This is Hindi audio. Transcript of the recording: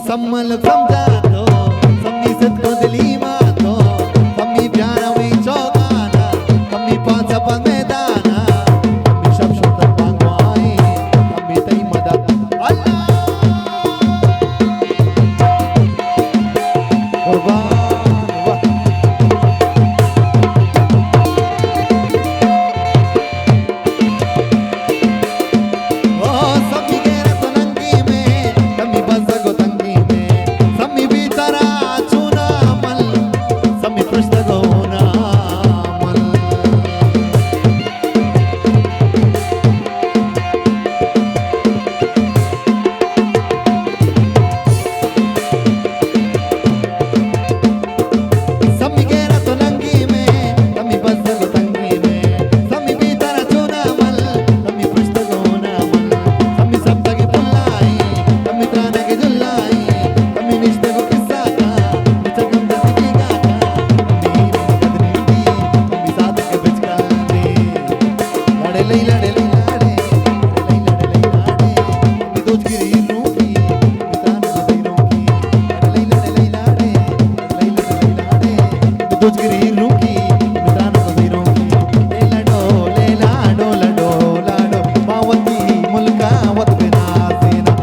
सम्मल समझा दो सम्मी सत को दिली मातो सम्मी प्यारा हुई चौकाना सम्मी पांच अपन मैदाना सम्मी शब शब्द पांगवाई सम्मी तई मदद अल्लाह कुर्बान लई लड़े